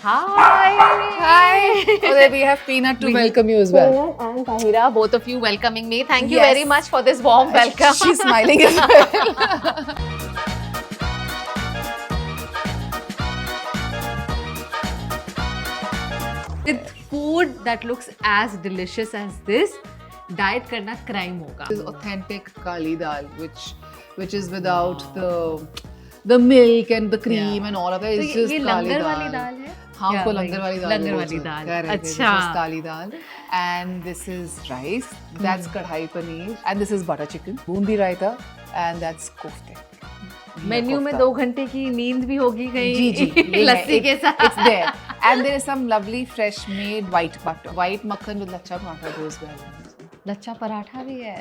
Hi. Hi. Oh, there we have Peanut to welcome you as well. Peanut and Tahira, both of you welcoming me. Thank you Yes. very much for this warm welcome. She's smiling as well. With food that looks as delicious as this, diet करना crime होगा. This is authentic kaali dal, which is without the milk and the cream and all of that. It's just ये kaali लंगर dal. वाली दाल है? हाँ, उसको लंगर वाली दाल लंगर वाली बोलते हैं. दाल. Correct. अच्छा. This is kaali dal, and this is rice. That's kadhai paneer, and this is butter chicken. Bundi raita, and that's kofte. Menu में 2 घंटे की नींद भी होगी कहीं. जी लस्सी के साथ. It's there, and there is some lovely fresh made white butter, white makhan with lachha paratha goes well. Lachha paratha भी है.